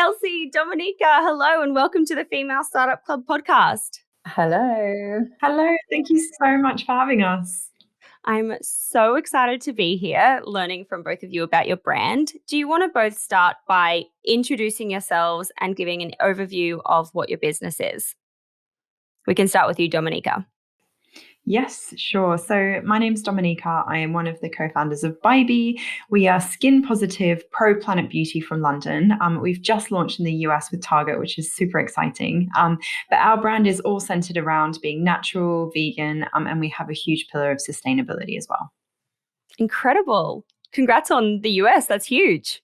Elsie, Dominika, hello, and welcome to the Female Startup Club podcast. Hello. Hello, thank you so much for having us. I'm so excited to be here learning from both of you about your brand. Do you want to both start by introducing yourselves and giving an overview of what your business is? We can start with you, Dominika. Yes, sure. So my name's Dominika. I am one of the co-founders of BYBI. We are skin positive, pro-planet beauty from London. We've just launched in the US with Target, which is super exciting. But our brand is all centered around being natural, vegan, and we have a huge pillar of sustainability as well. Incredible. Congrats on the US. That's huge.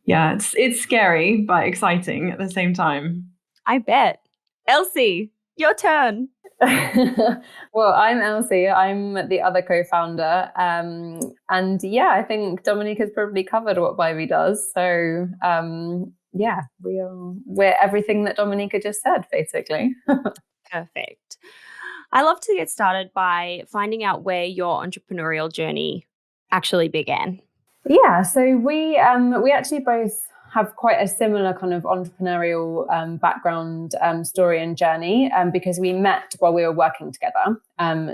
Yeah, it's scary, but exciting at the same time. I bet. Elsie, your turn. Well, I'm Elsie. I'm the other co-founder. And yeah, I think Dominika's probably covered what BYBI does. So yeah, we're everything that Dominika just said, basically. Perfect. I love to get started by finding out where your entrepreneurial journey actually began. Yeah, so we actually both have quite a similar kind of entrepreneurial background, story and journey, because we met while we were working together.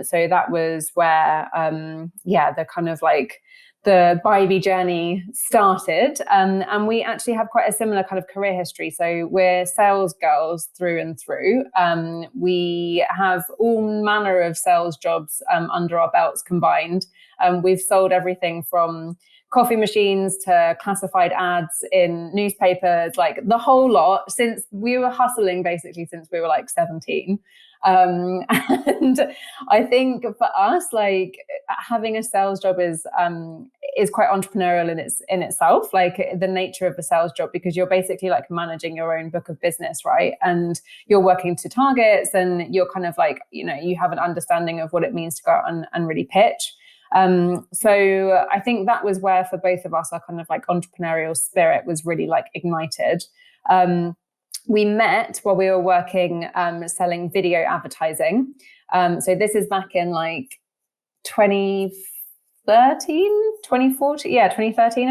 So that was where, the kind of like the BYBI journey started. And we actually have quite a similar kind of career history. So we're sales girls through and through. We have all manner of sales jobs under our belts combined. We've sold everything from coffee machines to classified ads in newspapers, like the whole lot, since we were hustling basically since we were like 17. And I think for us, like having a sales job is quite entrepreneurial in itself, like the nature of a sales job, because you're basically like managing your own book of business, right? And you're working to targets, and you're kind of like, you have an understanding of what it means to go out and really pitch. So I think that was where for both of us, our kind of like entrepreneurial spirit was really like ignited. We met while we were working, selling video advertising. So this is back in like 2013, I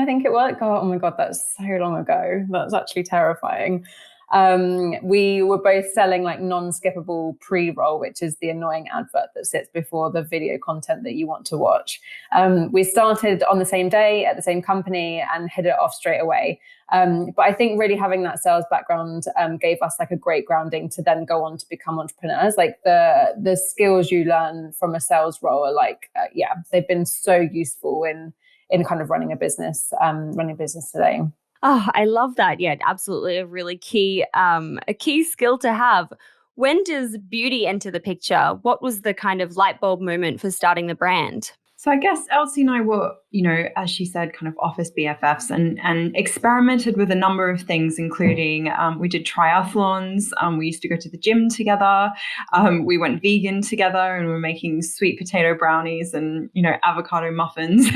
think it was. Oh my God, that's so long ago. That's actually terrifying. We were both selling like non-skippable pre-roll, which is the annoying advert that sits before the video content that you want to watch. We started on the same day at the same company and hit it off straight away. But I think really having that sales background gave us like a great grounding to then go on to become entrepreneurs. Like the skills you learn from a sales role are like, they've been so useful in kind of running a business today. Oh, I love that. Yeah, absolutely. A really key skill to have. When does beauty enter the picture? What was the kind of light bulb moment for starting the brand? So I guess Elsie and I were, as she said, kind of office BFFs and experimented with a number of things, including we did triathlons. We used to go to the gym together. We went vegan together, and we were making sweet potato brownies and, avocado muffins.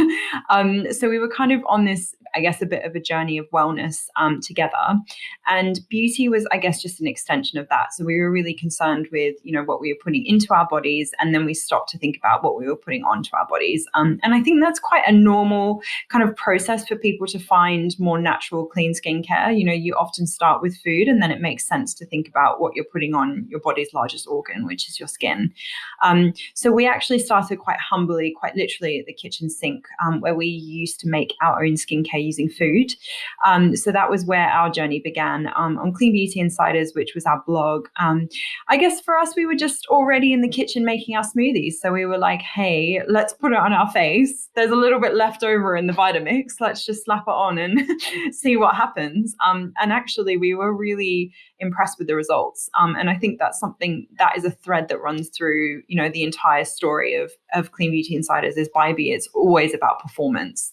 So we were kind of on this, I guess, a bit of a journey of wellness together. And beauty was, I guess, just an extension of that. So we were really concerned with, what we were putting into our bodies. And then we stopped to think about what we were putting onto our bodies. And I think that's quite a normal kind of process for people to find more natural, clean skincare. You often start with food, and then it makes sense to think about what you're putting on your body's largest organ, which is your skin. So we actually started quite humbly, quite literally at the kitchen sink, where we used to make our own skincare using food. So that was where our journey began, on Clean Beauty Insiders, which was our blog. I guess for us, we were just already in the kitchen making our smoothies. So we were like, hey, let's put it on our face. There's a little bit left over in the Vitamix. Let's just slap it on and see what happens. And actually, we were really impressed with the results. And I think that's something that is a thread that runs through, the entire story of Clean Beauty Insiders is BYBI. It's always about performance.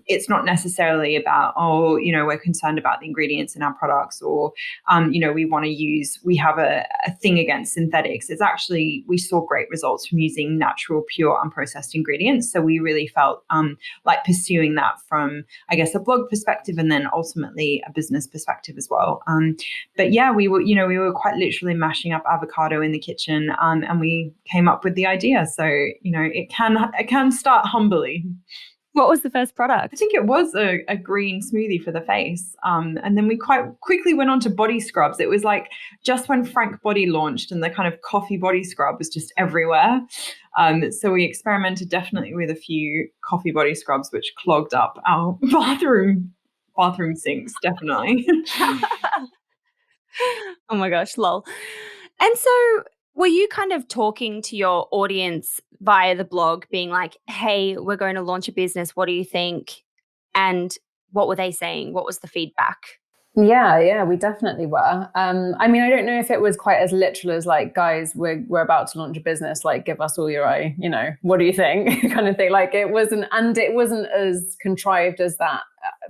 It's not necessarily about, we're concerned about the ingredients in our products, or, we have a thing against synthetics. It's actually, we saw great results from using natural, pure, unprocessed ingredients. So we really felt like pursuing that from, I guess, a blog perspective, and then ultimately a business perspective as well. But yeah, we were quite literally mashing up avocado in the kitchen, and we came up with the idea. So, it can start humbly. What was the first product? I think it was a green smoothie for the face. And then we quite quickly went on to body scrubs. It was like just when Frank Body launched and the kind of coffee body scrub was just everywhere. So we experimented definitely with a few coffee body scrubs, which clogged up our bathroom sinks, definitely. Oh my gosh, lol. And so were you kind of talking to your audience via the blog, being like, hey, we're going to launch a business. What do you think? And what were they saying? What was the feedback? Yeah, we definitely were. I mean, I don't know if it was quite as literal as like, guys, we're about to launch a business, like give us all your eye, what do you think? Kind of thing. Like it wasn't as contrived as that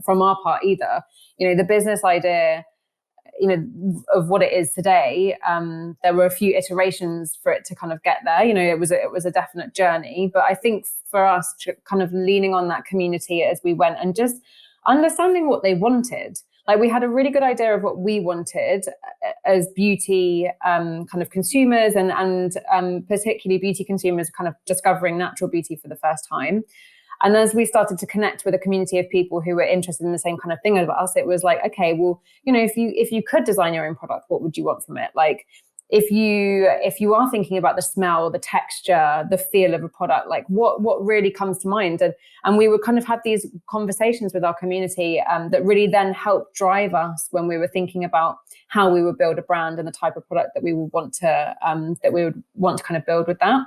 from our part either. The business idea, of what it is today, there were a few iterations for it to kind of get there. It was a definite journey, but I think for us, kind of leaning on that community as we went and just understanding what they wanted. Like we had a really good idea of what we wanted as beauty kind of consumers and particularly beauty consumers kind of discovering natural beauty for the first time. And as we started to connect with a community of people who were interested in the same kind of thing as us, it was like, okay, well, if you could design your own product, what would you want from it? Like, if you are thinking about the smell, the texture, the feel of a product, like what really comes to mind? And we would kind of have these conversations with our community that really then helped drive us when we were thinking about how we would build a brand and the type of product that we would want to kind of build with that.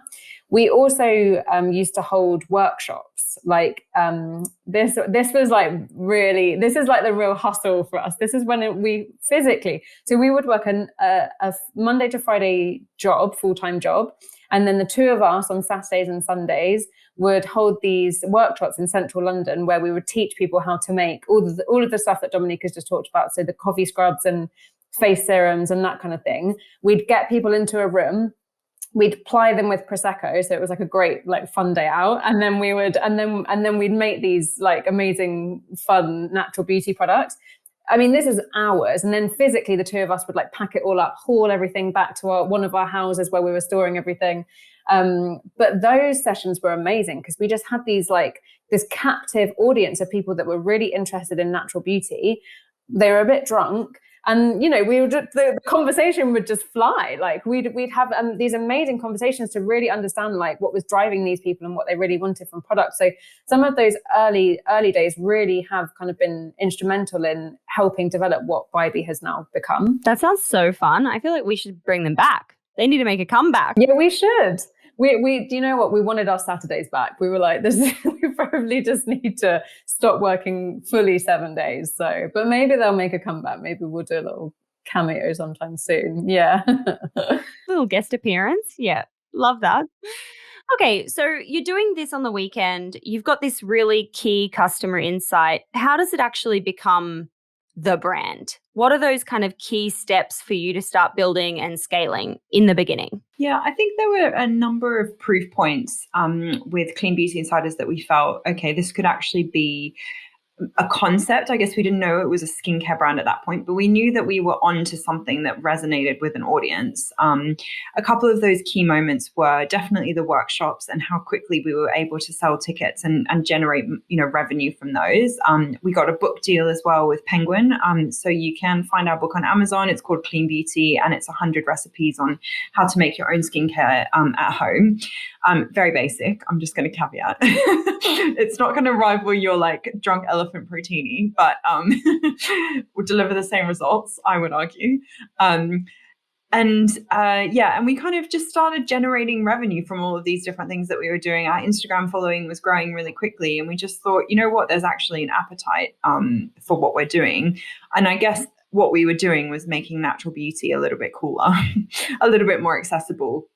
We also used to hold workshops. Like this was like really, this is like the real hustle for us. This is when we physically, so we would work a Monday to Friday job, full-time job. And then the two of us on Saturdays and Sundays would hold these workshops in central London where we would teach people how to make all of the stuff that Dominika's just talked about. So the coffee scrubs and face serums and that kind of thing. We'd get people into a room. We'd ply them with Prosecco, so it was like a great, like, fun day out. And then we'd make these like amazing, fun, natural beauty products. I mean, this is hours. And then physically, the two of us would like pack it all up, haul everything back to one of our houses where we were storing everything. But those sessions were amazing because we just had this captive audience of people that were really interested in natural beauty. They were a bit drunk. And, we would the conversation would just fly. Like we'd have these amazing conversations to really understand like what was driving these people and what they really wanted from products. So some of those early days really have kind of been instrumental in helping develop what BYBI has now become. That sounds so fun. I feel like we should bring them back. They need to make a comeback. Yeah, we should. We do you know what? We wanted our Saturdays back. We were like, we probably just need to stop working fully 7 days. So, but maybe they'll make a comeback. Maybe we'll do a little cameo sometime soon. Yeah. Little guest appearance. Yeah. Love that. Okay. So you're doing this on the weekend. You've got this really key customer insight. How does it actually become the brand? What are those kind of key steps for you to start building and scaling in the beginning? Yeah, I think there were a number of proof points with Clean Beauty Insiders that we felt, okay, this could actually be a concept. I guess we didn't know it was a skincare brand at that point, but we knew that we were onto something that resonated with an audience. A couple of those key moments were definitely the workshops and how quickly we were able to sell tickets and generate, revenue from those. We got a book deal as well with Penguin. So you can find our book on Amazon. It's called Clean Beauty and it's 100 recipes on how to make your own skincare at home. Very basic. I'm just going to caveat. It's not going to rival your like drunk elephant protini, but will deliver the same results, I would argue. And we kind of just started generating revenue from all of these different things that we were doing. Our Instagram following was growing really quickly, and we just thought, you know what, there's actually an appetite for what we're doing. And I guess what we were doing was making natural beauty a little bit cooler, a little bit more accessible.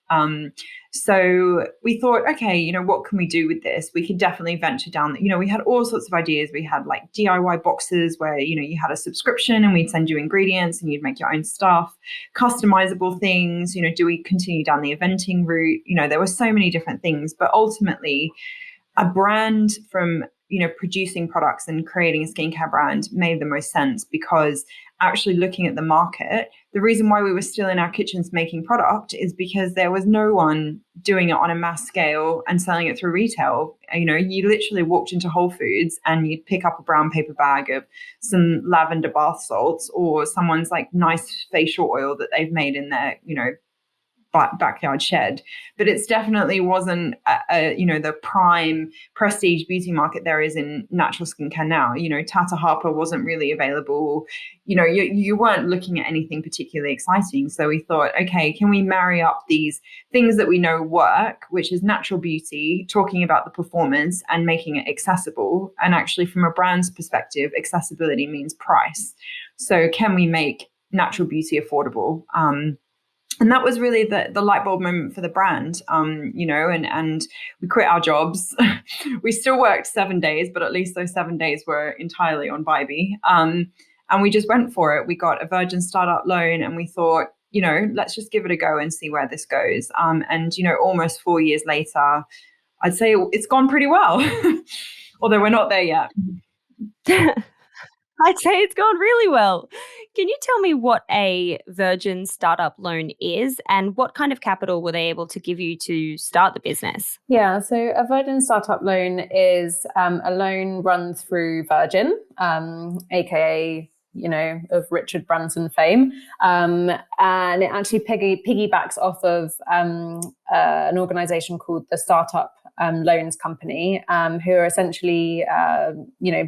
So we thought, okay, what can we do with this? We could definitely venture down. We had all sorts of ideas. We had like DIY boxes where, you had a subscription and we'd send you ingredients and you'd make your own stuff, customizable things. Do we continue down the eventing route? There were so many different things, but ultimately a brand from producing products and creating a skincare brand made the most sense because actually looking at the market, the reason why we were still in our kitchens making product is because there was no one doing it on a mass scale and selling it through retail. You literally walked into Whole Foods and you'd pick up a brown paper bag of some lavender bath salts or someone's like nice facial oil that they've made in their, backyard shed. But it's definitely wasn't the prime prestige beauty market there is in natural skincare now. Tata Harper wasn't really available. You weren't looking at anything particularly exciting. So we thought, okay, can we marry up these things that we know work, which is natural beauty, talking about the performance and making it accessible. And actually from a brand's perspective, accessibility means price. So can we make natural beauty affordable? And that was really the light bulb moment for the brand, and we quit our jobs. We still worked 7 days, but at least those 7 days were entirely on BYBI. And we just went for it. We got a Virgin startup loan and we thought, let's just give it a go and see where this goes. Almost 4 years later, I'd say it's gone pretty well, although we're not there yet. I'd say it's gone really well. Can you tell me what a Virgin startup loan is and what kind of capital were they able to give you to start the business? Yeah, so a Virgin startup loan is a loan run through Virgin, aka of Richard Branson fame, and it actually piggybacks off of an organisation called the Startup Loans Company, who are essentially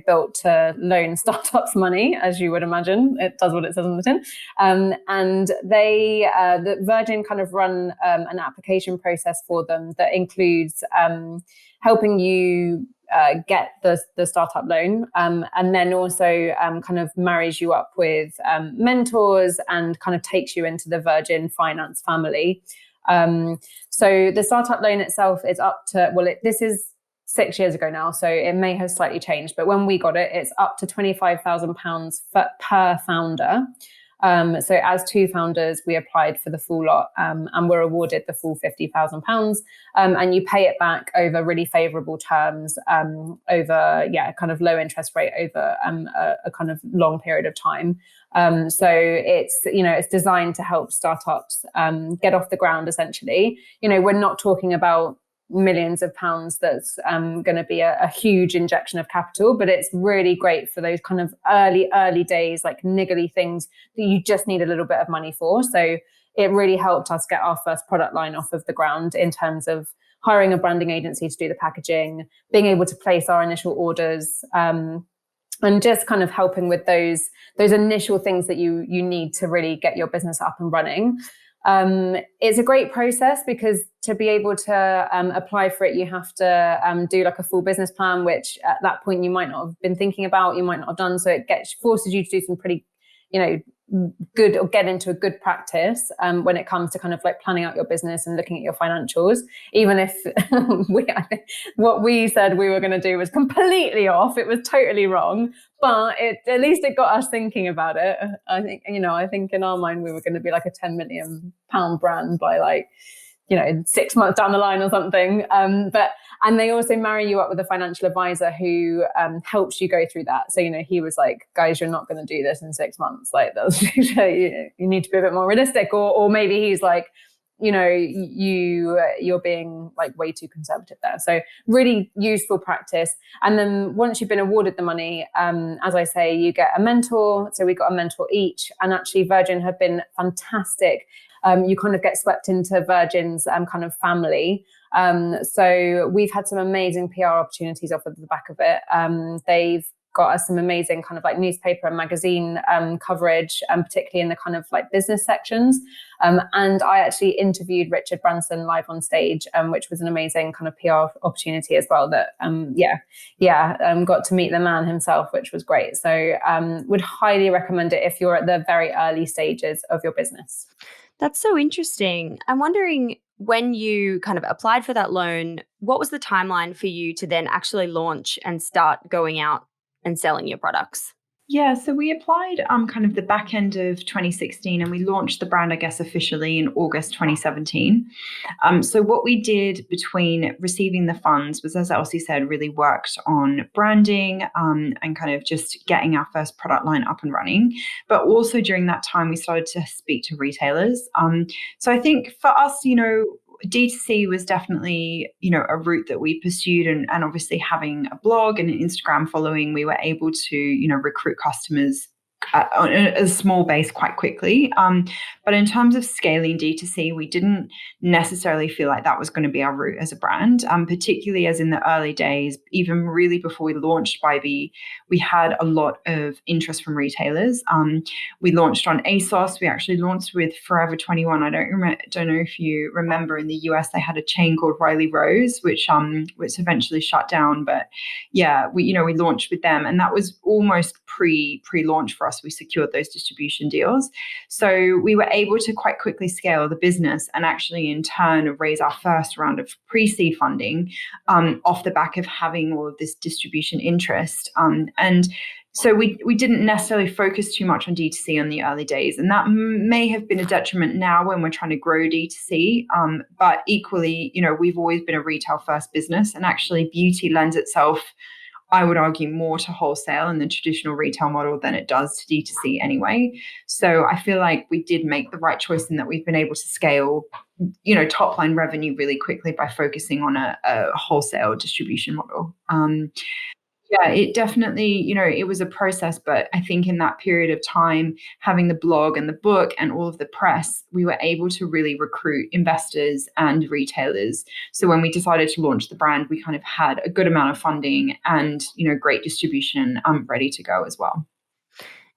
built to loan startups money, as you would imagine. It does what it says on the tin, and the Virgin kind of run an application process for them that includes helping you get the startup loan, and then also kind of marries you up with mentors and kind of takes you into the Virgin finance family. So the startup loan itself is up to, this is 6 years ago now, so it may have slightly changed, but when we got it, it's up to £25,000 per founder. So as two founders, we applied for the full lot and were awarded the full £50,000. And you pay it back over really favourable terms, over kind of low interest rate over a kind of long period of time. So it's designed to help startups get off the ground. Essentially, we're not talking about millions of pounds that's going to be a huge injection of capital, but it's really great for those kind of early days, like niggly things that you just need a little bit of money for. So it really helped us get our first product line off of the ground in terms of hiring a branding agency to do the packaging, being able to place our initial orders, and just kind of helping with those initial things that you need to really get your business up and running. It's a great process because to be able to apply for it, you have to do like a full business plan, which at that point you might not have been thinking about, you might not have done. So it forces you to do some pretty, good, or get into a good practice when it comes to kind of like planning out your business and looking at your financials, even if I think what we said we were going to do was completely off. It was totally wrong, but at least it got us thinking about it. I think in our mind we were going to be like a £10 million brand by 6 months down the line or something. And they also marry you up with a financial advisor who helps you go through that. So, he was like, guys, you're not going to do this in 6 months. Like, that's, you need to be a bit more realistic. Or maybe he's like, you're being like way too conservative there. So really useful practice. And then once you've been awarded the money, as I say, you get a mentor. So we got a mentor each. And actually Virgin have been fantastic. You kind of get swept into Virgin's kind of family. So we've had some amazing PR opportunities off of the back of it. They've got us some amazing kind of like newspaper and magazine coverage, particularly in the kind of like business sections. And I actually interviewed Richard Branson live on stage, which was an amazing kind of PR opportunity as well. That got to meet the man himself, which was great. So would highly recommend it if you're at the very early stages of your business. That's so interesting. I'm wondering, when you kind of applied for that loan, what was the timeline for you to then actually launch and start going out and selling your products? Yeah, so we applied kind of the back end of 2016, and we launched the brand, I guess, officially in August 2017. So what we did between receiving the funds was, as Elsie said, really worked on branding and kind of just getting our first product line up and running. But also during that time, we started to speak to retailers. So I think for us, D2C was definitely, a route that we pursued, and obviously having a blog and an Instagram following, we were able to, recruit customers on a small base quite quickly. But in terms of scaling D2C, we didn't necessarily feel like that was going to be our route as a brand, particularly as in the early days, even really before we launched BYBI, we had a lot of interest from retailers. We launched on ASOS. We actually launched with Forever 21. I don't know if you remember, in the US, they had a chain called Riley Rose, which eventually shut down. But yeah, we launched with them, and that was almost pre-launch for us. We secured those distribution deals. So we were able to quite quickly scale the business, and actually in turn raise our first round of pre-seed funding off the back of having all of this distribution interest. And so we didn't necessarily focus too much on D2C in the early days, and that may have been a detriment now when we're trying to grow D2C. But equally, we've always been a retail first business, and actually beauty lends itself, I would argue, more to wholesale and the traditional retail model than it does to D2C anyway. So I feel like we did make the right choice in that we've been able to scale, top line revenue really quickly by focusing on a wholesale distribution model. Yeah, it definitely, it was a process, but I think in that period of time, having the blog and the book and all of the press, we were able to really recruit investors and retailers. So when we decided to launch the brand, we kind of had a good amount of funding and, great distribution ready to go as well.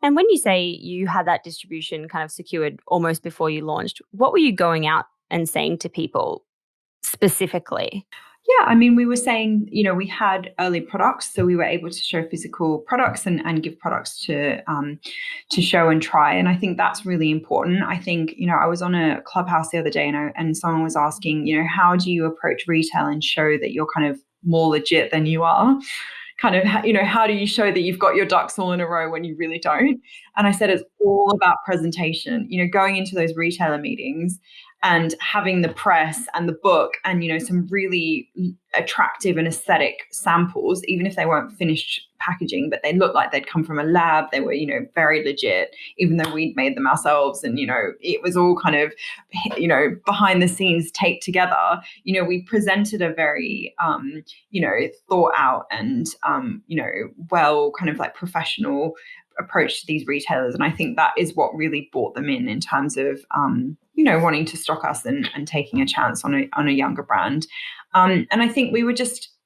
And when you say you had that distribution kind of secured almost before you launched, what were you going out and saying to people specifically? Yeah, I mean, we were saying, we had early products, so we were able to show physical products and give products to show and try. And I think that's really important. I think, I was on a Clubhouse the other day, and someone was asking, how do you approach retail and show that you're kind of more legit than you are? Kind of, how do you show that you've got your ducks all in a row when you really don't? And I said, it's all about presentation, going into those retailer meetings and having the press and the book and, some really attractive and aesthetic samples, even if they weren't finished packaging, but they looked like they'd come from a lab. They were, very legit, even though we'd made them ourselves. And, it was all kind of, behind the scenes taped together. We presented a very, thought out and, well, kind of like professional approach to these retailers. And I think that is what really brought them in terms of, wanting to stock us and taking a chance on a younger brand. And I think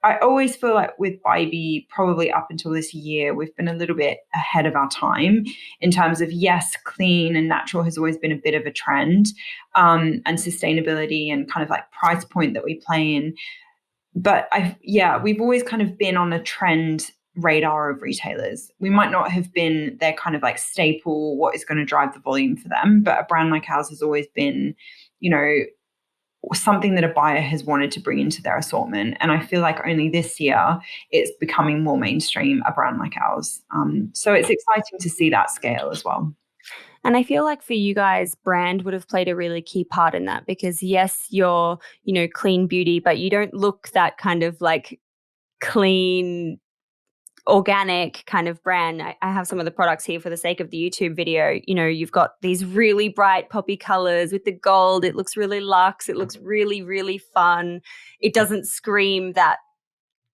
I always feel like with BYBI, probably up until this year, we've been a little bit ahead of our time in terms of, yes, clean and natural has always been a bit of a trend, and sustainability and kind of like price point that we play in. But we've always kind of been on a trend radar of retailers. We might not have been their kind of like staple, what is going to drive the volume for them, but a brand like ours has always been, something that a buyer has wanted to bring into their assortment. And I feel like only this year it's becoming more mainstream, a brand like ours. So it's exciting to see that scale as well. And I feel like for you guys, brand would have played a really key part in that, because yes, you're, clean beauty, but you don't look that kind of like clean, organic kind of brand. I have some of the products here for the sake of the YouTube video. You've got these really bright poppy colors with the gold. It looks really luxe. It looks really, really fun. It doesn't scream that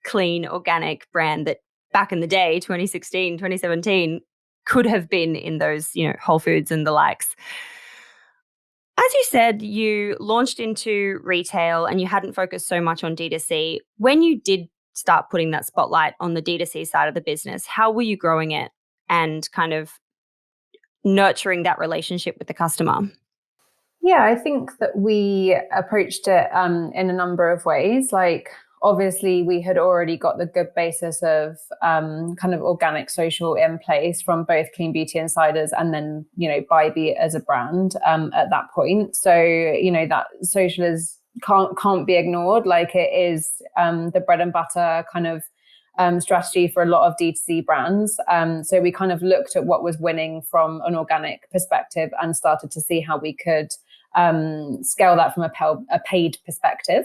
clean, organic brand that back in the day, 2016, 2017, could have been in those, Whole Foods and the likes. As you said, you launched into retail and you hadn't focused so much on D2C. When you did start putting that spotlight on the D2C side of the business, how were you growing it and kind of nurturing that relationship with the customer? Yeah, I think that we approached it in a number of ways. Like, obviously, we had already got the good basis of kind of organic social in place from both Clean Beauty Insiders and then, BYBI as a brand at that point. So, that social can't be ignored. Like, it is the bread and butter kind of strategy for a lot of D2C brands. So we kind of looked at what was winning from an organic perspective and started to see how we could scale that from a paid perspective.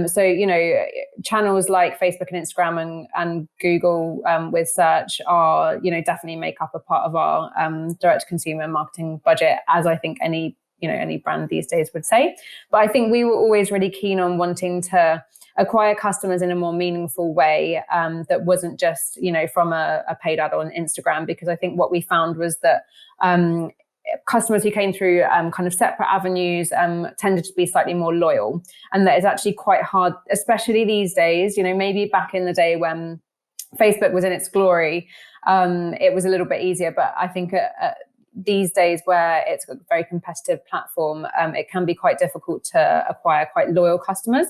So, you know, channels like Facebook and Instagram and Google with search are, you know, definitely make up a part of our direct to consumer marketing budget, as I think any brand these days would say. But I think we were always really keen on wanting to acquire customers in a more meaningful way that wasn't just, you know, from a paid ad on Instagram, because I think what we found was that customers who came through kind of separate avenues tended to be slightly more loyal. And that is actually quite hard, especially these days. You know, maybe back in the day when Facebook was in its glory, it was a little bit easier. But I think these days, where it's a very competitive platform, it can be quite difficult to acquire quite loyal customers.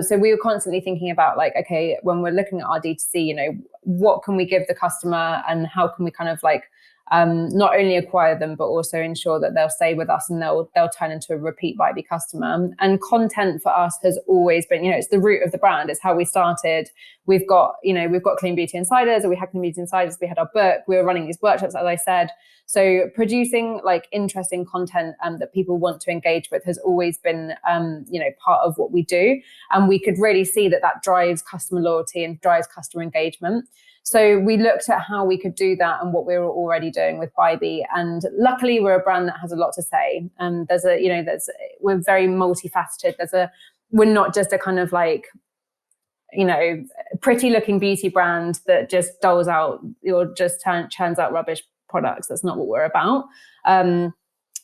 So we were constantly thinking about, like, okay, when we're looking at our D2C, you know, what can we give the customer and how can we kind of like not only acquire them, but also ensure that they'll stay with us and they'll turn into a repeat BYBI customer. And content for us has always been, you know, it's the root of the brand. It's how we started. We've got Clean Beauty Insiders, or we had Clean Beauty Insiders. We had our book. We were running these workshops, as I said. So producing like interesting content that people want to engage with has always been, you know, part of what we do. And we could really see that drives customer loyalty and drives customer engagement. So we looked at how we could do that and what we were already doing with BYBI. And luckily, we're a brand that has a lot to say. We're very multifaceted. We're not just a kind of like, you know, pretty looking beauty brand that just doles out or just churns out rubbish products. That's not what we're about.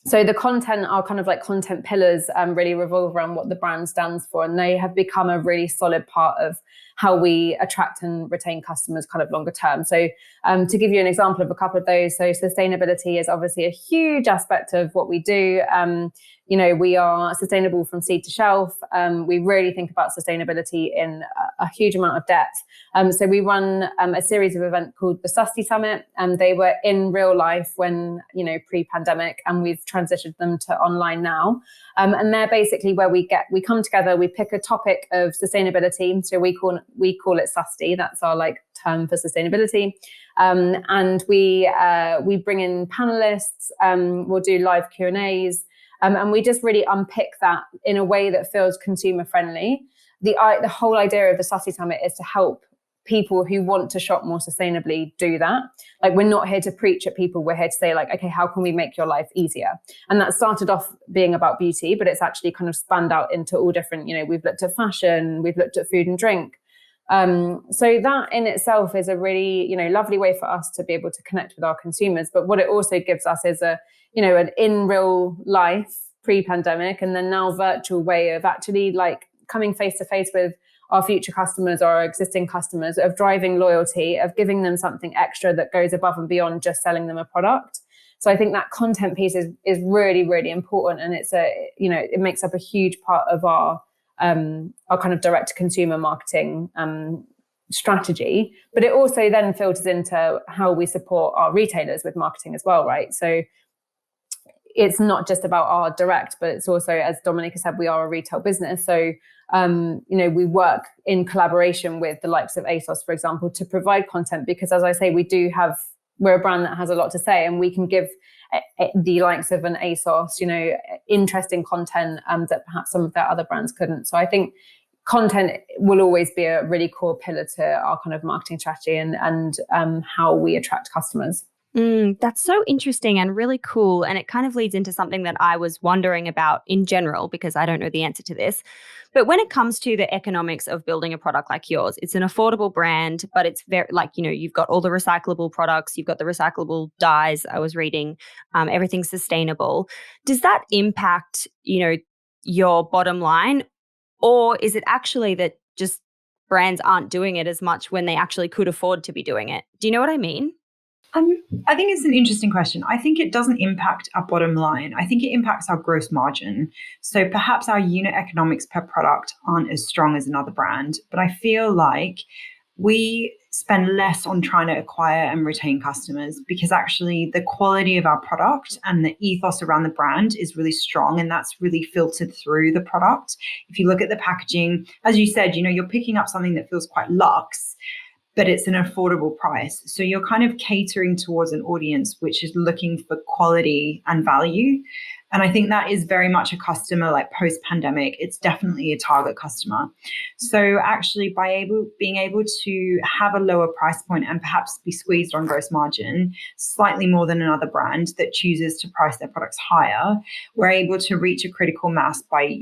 So the content, our kind of like content pillars really revolve around what the brand stands for. And they have become a really solid part of how we attract and retain customers kind of longer term. So to give you an example of a couple of those, so sustainability is obviously a huge aspect of what we do. You know, we are sustainable from seed to shelf. We really think about sustainability in a huge amount of depth. So we run a series of events called the Susty Summit, and they were in real life when, you know, pre-pandemic, and we've transitioned them to online now. And they're basically where we come together, we pick a topic of sustainability. So we call it Susty. That's our like term for sustainability. And we bring in panelists. We'll do live Q&As. And we just really unpick that in a way that feels consumer friendly. The whole idea of the Susty Summit is to help people who want to shop more sustainably do that. Like, we're not here to preach at people. We're here to say, like, okay, how can we make your life easier? And that started off being about beauty, but it's actually kind of spanned out into all different, you know, we've looked at fashion, we've looked at food and drink. So that in itself is a really, you know, lovely way for us to be able to connect with our consumers. But what it also gives us is an in real life pre-pandemic and then now virtual way of actually like coming face to face with our future customers or our existing customers, of driving loyalty, of giving them something extra that goes above and beyond just selling them a product. So I think that content piece is really, really important. And it makes up a huge part of our kind of direct to consumer marketing strategy, but it also then filters into how we support our retailers with marketing as well, right? So it's not just about our direct, but it's also, as Dominika said, we are a retail business. So, we work in collaboration with the likes of ASOS, for example, to provide content, because as I say, we're a brand that has a lot to say, and we can give the likes of an ASOS, you know, interesting content that perhaps some of their other brands couldn't. So I think content will always be a really core pillar to our kind of marketing strategy and how we attract customers. That's so interesting and really cool. And it kind of leads into something that I was wondering about in general, because I don't know the answer to this. But when it comes to the economics of building a product like yours, it's an affordable brand, but it's very, like, you know, you've got all the recyclable products, you've got the recyclable dyes, I was reading, everything's sustainable. Does that impact, you know, your bottom line? Or is it actually that just brands aren't doing it as much when they actually could afford to be doing it? Do you know what I mean? I think it's an interesting question. I think it doesn't impact our bottom line. I think it impacts our gross margin. So perhaps our unit economics per product aren't as strong as another brand, but I feel like we spend less on trying to acquire and retain customers, because actually the quality of our product and the ethos around the brand is really strong, and that's really filtered through the product. If you look at the packaging, as you said, you know, you're picking up something that feels quite luxe, but it's an affordable price. So you're kind of catering towards an audience which is looking for quality and value. And I think that is very much a customer, like post-pandemic, it's definitely a target customer. So actually being able to have a lower price point and perhaps be squeezed on gross margin slightly more than another brand that chooses to price their products higher, we're able to reach a critical mass by,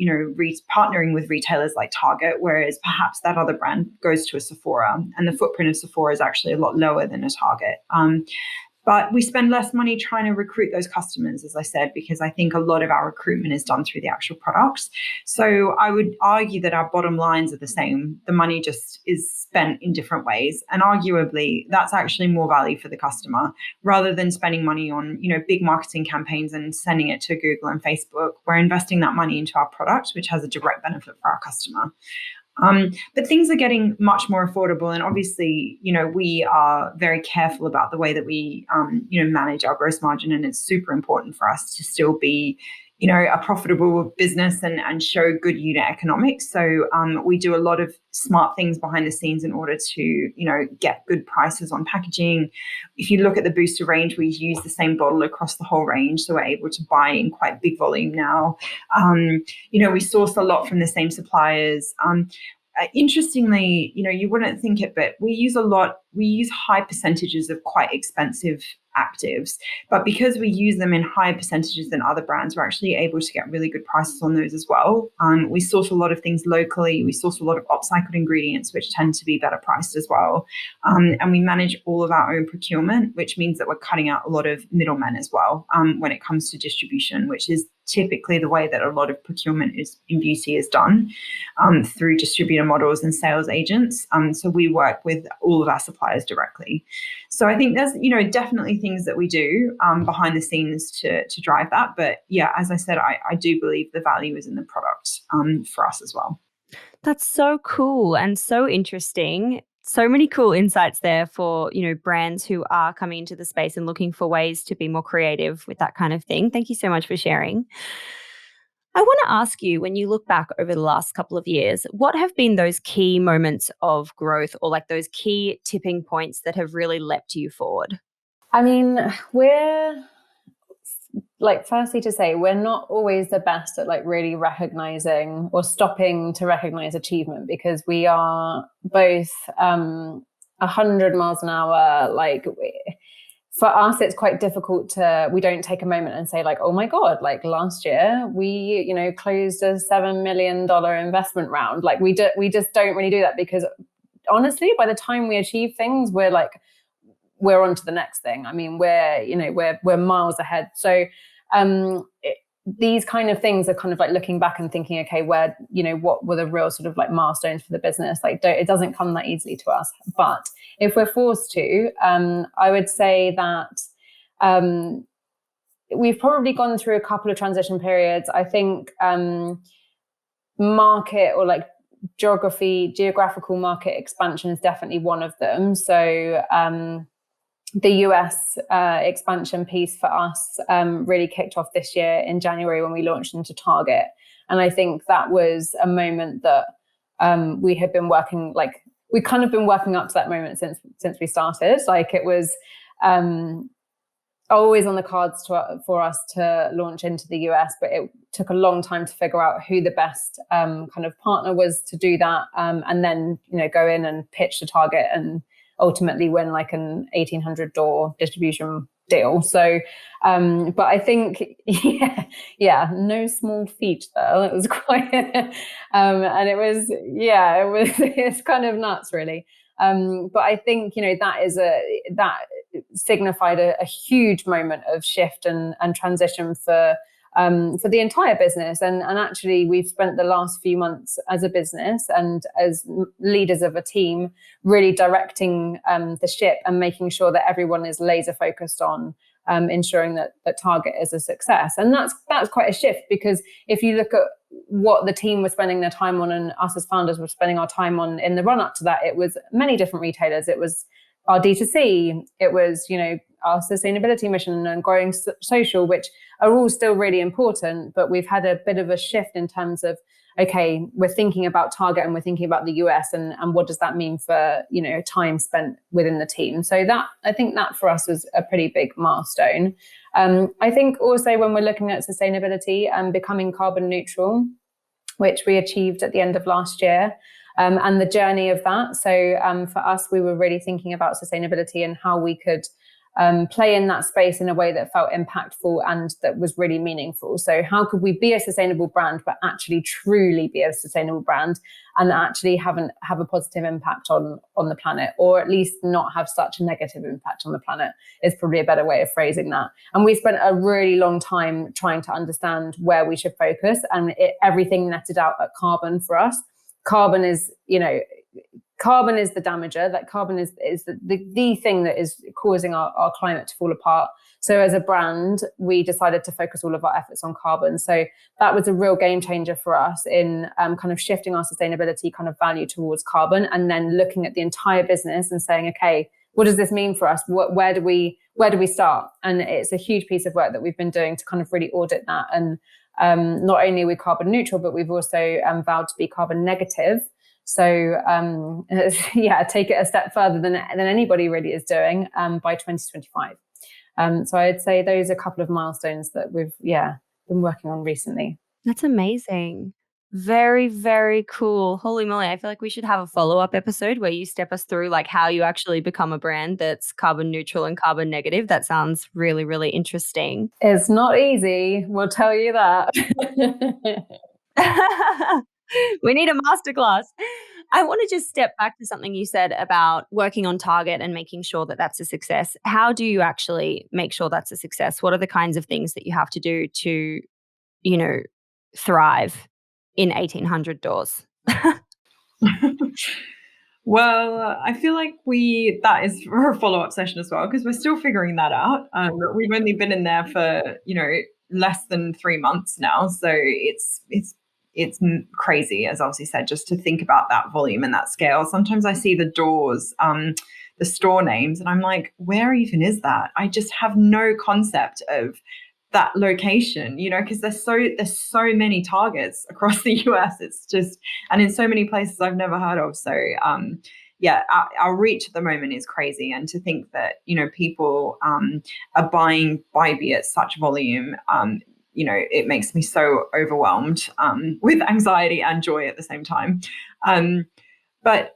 partnering with retailers like Target, whereas perhaps that other brand goes to a Sephora, and the footprint of Sephora is actually a lot lower than a Target. But we spend less money trying to recruit those customers, as I said, because I think a lot of our recruitment is done through the actual products. So I would argue that our bottom lines are the same. The money just is spent in different ways. And arguably, that's actually more value for the customer rather than spending money on, big marketing campaigns and sending it to Google and Facebook. We're investing that money into our product, which has a direct benefit for our customer. But things are getting much more affordable. And obviously, we are very careful about the way that we, manage our gross margin. And it's super important for us to still be, a profitable business and show good unit economics. So we do a lot of smart things behind the scenes in order to, get good prices on packaging. If you look at the booster range, we use the same bottle across the whole range. So we're able to buy in quite big volume now. We source a lot from the same suppliers. Interestingly, you wouldn't think it, but we use high percentages of quite expensive actives, but because we use them in higher percentages than other brands, we're actually able to get really good prices on those as well. We source a lot of things locally. We source a lot of upcycled ingredients, which tend to be better priced as well. And we manage all of our own procurement, which means that we're cutting out a lot of middlemen as well when it comes to distribution, which is typically the way that a lot of procurement in beauty is done through distributor models and sales agents. So we work with all of our suppliers directly. So I think there's, definitely things that we do behind the scenes to drive that. But yeah, as I said, I do believe the value is in the product for us as well. That's so cool and so interesting. So many cool insights there for, brands who are coming into the space and looking for ways to be more creative with that kind of thing. Thank you so much for sharing. I want to ask you, when you look back over the last couple of years, what have been those key moments of growth or like those key tipping points that have really leapt you forward? I mean, we're firstly to say, we're not always the best at really recognizing or stopping to recognize achievement, because we are both 100 miles an hour. For us, it's quite difficult we don't take a moment and say oh my God, last year we, closed a $7 million investment round. We just don't really do that, because honestly, by the time we achieve things, we're on to the next thing. I mean, we're miles ahead. So these kind of things are kind of looking back and thinking, okay, where, what were the real sort of milestones for the business? It doesn't come that easily to us. But if we're forced to, I would say that we've probably gone through a couple of transition periods. I think market or geographical market expansion is definitely one of them. So the US expansion piece for us really kicked off this year in January when we launched into Target. And I think that was a moment that we had been working, we kind of been working up to that moment since we started. It was always on the cards for us to launch into the US, but it took a long time to figure out who the best kind of partner was to do that, and then go in and pitch to Target and ultimately win an 1,800 door distribution deal. So, but I think, no small feat there. It was quite, and it's kind of nuts, really. But I think, that signified a huge moment of shift and transition for the entire business. And actually, we've spent the last few months as a business and as leaders of a team really directing the ship and making sure that everyone is laser focused on ensuring that Target is a success. And that's quite a shift, because if you look at what the team was spending their time on and us as founders were spending our time on in the run up to that, it was many different retailers. It was our D2C, it was, our sustainability mission and growing social, which are all still really important, but we've had a bit of a shift in terms of okay, we're thinking about target and we're thinking about the US, and what does that mean for, time spent within the team. So I think that for us was a pretty big milestone. I think also when we're looking at sustainability and becoming carbon neutral, which we achieved at the end of last year, and the journey of that. So for us, we were really thinking about sustainability and how we could play in that space in a way that felt impactful and that was really meaningful. So how could we be a sustainable brand, but actually truly be a sustainable brand and actually have a positive impact on the planet, or at least not have such a negative impact on the planet, is probably a better way of phrasing that. And we spent a really long time trying to understand where we should focus, and everything netted out at carbon for us. Carbon is the damager. That carbon is the thing that is causing our climate to fall apart. So as a brand, we decided to focus all of our efforts on carbon. So that was a real game changer for us in kind of shifting our sustainability kind of value towards carbon, and then looking at the entire business and saying, okay, what does this mean for us? Where do we start? And it's a huge piece of work that we've been doing to kind of really audit that. And not only are we carbon neutral, but we've also vowed to be carbon negative. So take it a step further than anybody really is doing by 2025. So I'd say those are a couple of milestones that we've been working on recently. That's amazing. Very, very cool. Holy moly. I feel like we should have a follow-up episode where you step us through like how you actually become a brand that's carbon neutral and carbon negative. That sounds really, really interesting. It's not easy. We'll tell you that. We need a masterclass. I want to just step back to something you said about working on target and making sure that that's a success. How do you actually make sure that's a success? What are the kinds of things that you have to do to, thrive in 1,800 doors? Well, I feel like that is for a follow-up session as well, because we're still figuring that out. We've only been in there for, less than 3 months now. So it's crazy, as Elsie said, just to think about that volume and that scale. Sometimes I see the doors, the store names, and I'm like, where even is that? I just have no concept of that location, because there's so many Targets across the US. It's just, and in so many places I've never heard of. So our reach at the moment is crazy. And to think that, people are buying BYBI at such volume, it makes me so overwhelmed with anxiety and joy at the same time. But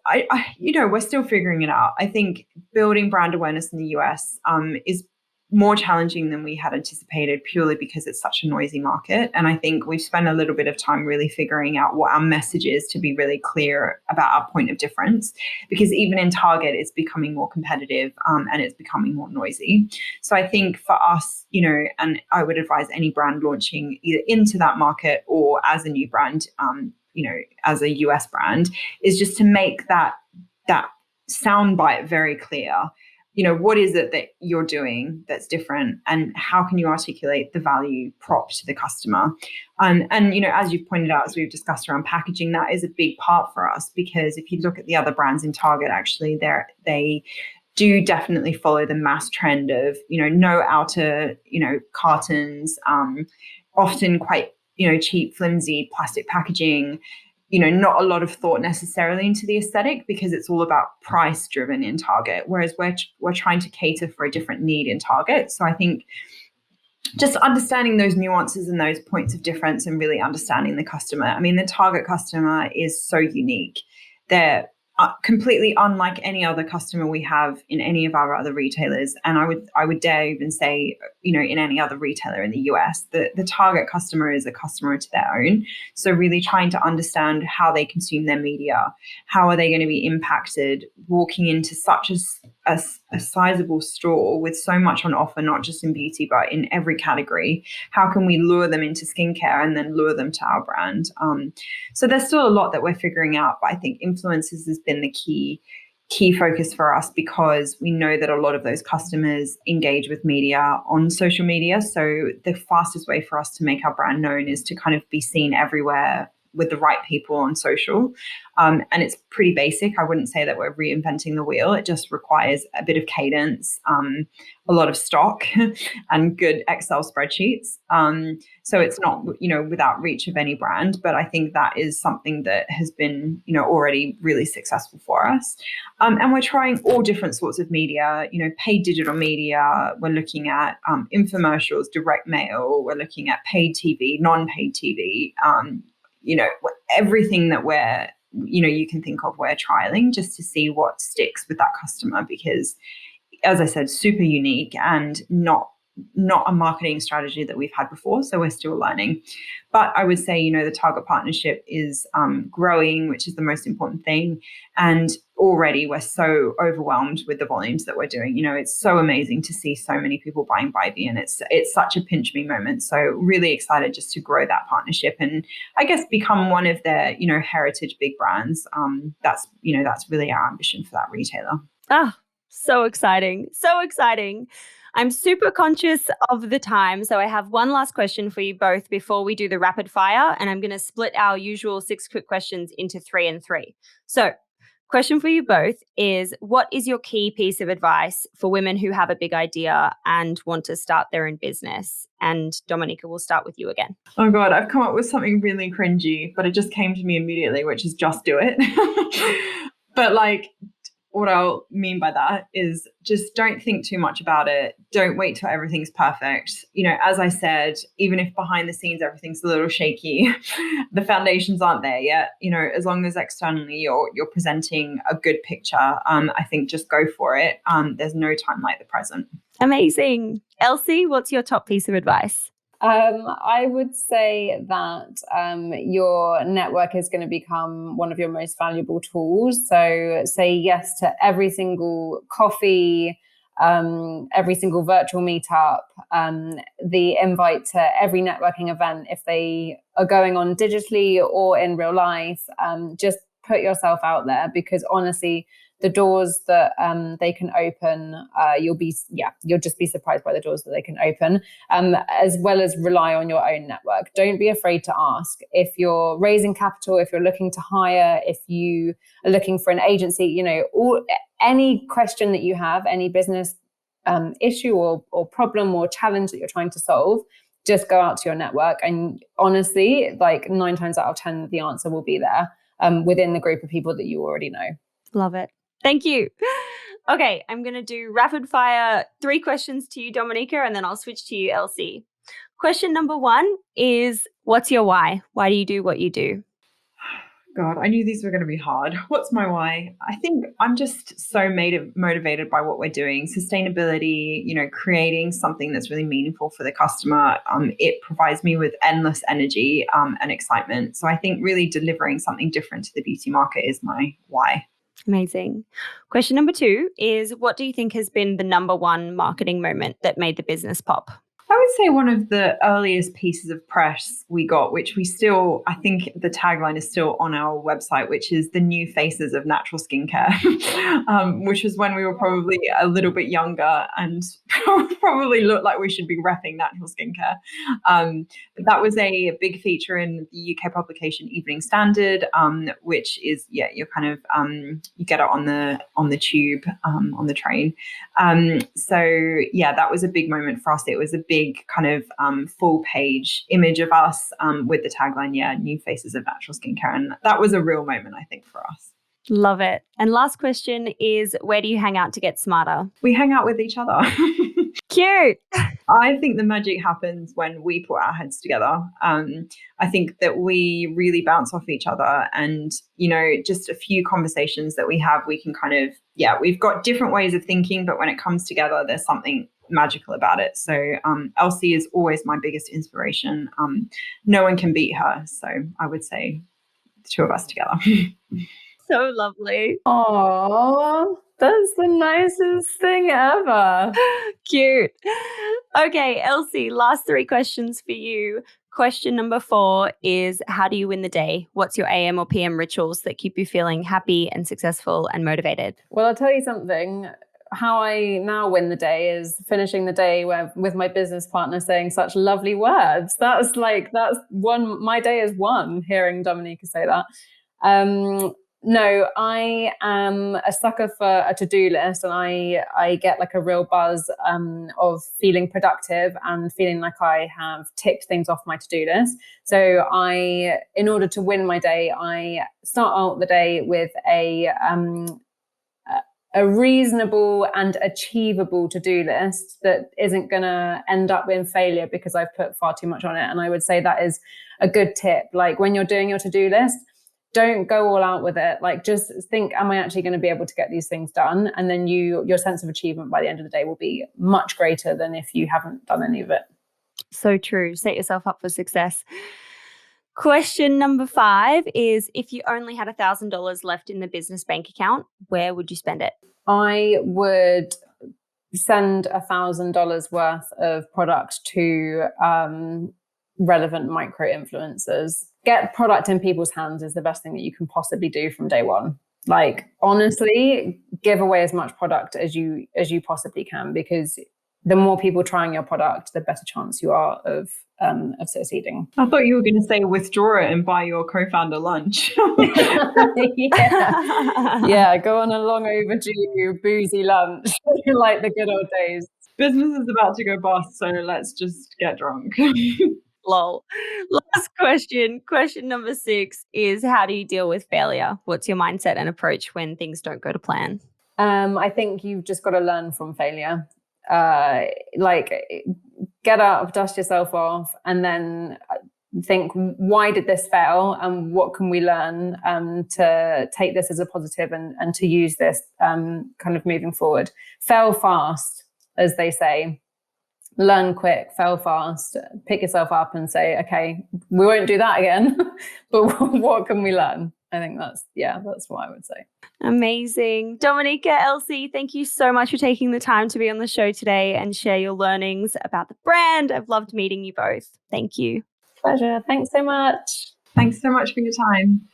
we're still figuring it out. I think building brand awareness in the US is more challenging than we had anticipated, purely because it's such a noisy market. And I think we've spent a little bit of time really figuring out what our message is to be really clear about our point of difference, because even in Target, it's becoming more competitive and it's becoming more noisy. So I think for us, and I would advise any brand launching either into that market or as a new brand, as a US brand, is just to make that soundbite very clear. What is it that you're doing that's different, and how can you articulate the value prop to the customer? And as you've pointed out, as we've discussed around packaging, that is a big part for us, because if you look at the other brands in Target, actually they do definitely follow the mass trend of, no outer, cartons, often quite, cheap, flimsy plastic packaging. Not a lot of thought necessarily into the aesthetic, because it's all about price driven in Target, whereas we're trying to cater for a different need in Target. So I think just understanding those nuances and those points of difference and really understanding the customer. I mean, the Target customer is so unique. They're completely unlike any other customer we have in any of our other retailers. And I would dare even say, in any other retailer in the US, the Target customer is a customer to their own. So really trying to understand how they consume their media, how are they going to be impacted walking into such a sizable store with so much on offer, not just in beauty, but in every category. How can we lure them into skincare and then lure them to our brand? So there's still a lot that we're figuring out, but I think influencers has been the key focus for us, because we know that a lot of those customers engage with media on social media. So the fastest way for us to make our brand known is to kind of be seen everywhere with the right people on social. And it's pretty basic. I wouldn't say that we're reinventing the wheel. It just requires a bit of cadence, a lot of stock and good Excel spreadsheets. So it's not, without reach of any brand, but I think that is something that has been, already really successful for us. And we're trying all different sorts of media, paid digital media. We're looking at infomercials, direct mail. We're looking at paid TV, non-paid TV, everything that you can think of, we're trialing just to see what sticks with that customer, because as I said, super unique and not a marketing strategy that we've had before. So we're still learning. But I would say, the target partnership is growing, which is the most important thing. And already we're so overwhelmed with the volumes that we're doing. It's so amazing to see so many people buying BYBI, and it's such a pinch me moment. So really excited just to grow that partnership and I guess become one of their, heritage big brands. That's really our ambition for that retailer. So exciting. So exciting. I'm super conscious of the time. So I have one last question for you both before we do the rapid fire. And I'm going to split our usual 6 quick questions into 3 and 3. So question for you both is, what is your key piece of advice for women who have a big idea and want to start their own business? And Dominika, we'll start with you again. Oh God, I've come up with something really cringy, but it just came to me immediately, which is just do it. But what I'll mean by that is just don't think too much about it. Don't wait till everything's perfect. As I said, even if behind the scenes everything's a little shaky, the foundations aren't there yet. As long as externally you're presenting a good picture, I think just go for it. There's no time like the present. Amazing. Elsie, what's your top piece of advice? I would say that your network is going to become one of your most valuable tools. So say yes to every single coffee, every single virtual meetup, the invite to every networking event if they are going on digitally or in real life. Just put yourself out there, because honestly, the doors that they can open, you'll just be surprised by the doors that they can open, as well as rely on your own network. Don't be afraid to ask. If you're raising capital, if you're looking to hire, if you are looking for an agency, any question that you have, any business issue or problem or challenge that you're trying to solve, just go out to your network. And honestly, 9 times out of 10, the answer will be there within the group of people that you already know. Love it. Thank you. Okay, I'm going to do rapid fire 3 questions to you, Dominika, and then I'll switch to you, Elsie. Question number 1 is, what's your why? Why do you do what you do? God, I knew these were going to be hard. What's my why? I think I'm just so motivated by what we're doing. Sustainability, creating something that's really meaningful for the customer. It provides me with endless energy and excitement. So I think really delivering something different to the beauty market is my why. Amazing. Question number 2 is, what do you think has been the number 1 marketing moment that made the business pop? I would say one of the earliest pieces of press we got, which we still, I think the tagline is still on our website, which is the new faces of natural skincare, which was when we were probably a little bit younger and probably looked like we should be repping natural skincare. But that was a big feature in the UK publication Evening Standard, which is, you're kind of, you get it on the tube, on the train. So that was a big moment for us. It was a big kind of full page image of us with the tagline, new faces of natural skincare. And that was a real moment, I think, for us. Love it. And last question is, where do you hang out to get smarter? We hang out with each other. Cute. I think the magic happens when we put our heads together. I think that we really bounce off each other, and, just a few conversations that we have, we can kind of, we've got different ways of thinking, but when it comes together, there's something magical about it. So Elsie is always my biggest inspiration. No one can beat her. So I would say the 2 of us together. So lovely. Oh, that's the nicest thing ever. Cute. Okay, Elsie, last 3 questions for you. Question number 4 is, how do you win the day? What's your AM or PM rituals that keep you feeling happy and successful and motivated? Well, I'll tell you something. how I now win the day is finishing the day with my business partner saying such lovely words. That's one. My day is one hearing Dominika say that. No, I am a sucker for a to-do list, and I get like a real buzz of feeling productive and feeling like I have ticked things off my to-do list. So in order to win my day, I start out the day with a reasonable and achievable to-do list that isn't going to end up in failure because I've put far too much on it. And I would say that is a good tip. Like when you're doing your to-do list, don't go all out with it. Like just think, am I actually going to be able to get these things done? And then your sense of achievement by the end of the day will be much greater than if you haven't done any of it. So true. Set yourself up for success. Question number 5 is, if you only had $1,000 left in the business bank account, where would you spend it? I would send $1,000 worth of product to relevant micro influencers. Get product in people's hands is the best thing that you can possibly do from day one. Like honestly, give away as much product as you possibly can, because the more people trying your product, the better chance you are of succeeding. I thought you were going to say withdraw it and buy your co-founder lunch. Yeah, go on a long overdue boozy lunch like the good old days. Business is about to go bust, so let's just get drunk. Lol. Last question. Question number 6 is, how do you deal with failure? What's your mindset and approach when things don't go to plan? I think you've just got to learn from failure. Get up, dust yourself off, and then think, why did this fail, and what can we learn to take this as a positive and to use this kind of moving forward. Fail fast, as they say. Learn quick, fail fast, pick yourself up and say, okay, we won't do that again, but what can we learn? I think that's what I would say. Amazing. Dominika, Elsie, thank you so much for taking the time to be on the show today and share your learnings about the brand. I've loved meeting you both. Thank you. Pleasure. Thanks so much. Thanks so much for your time.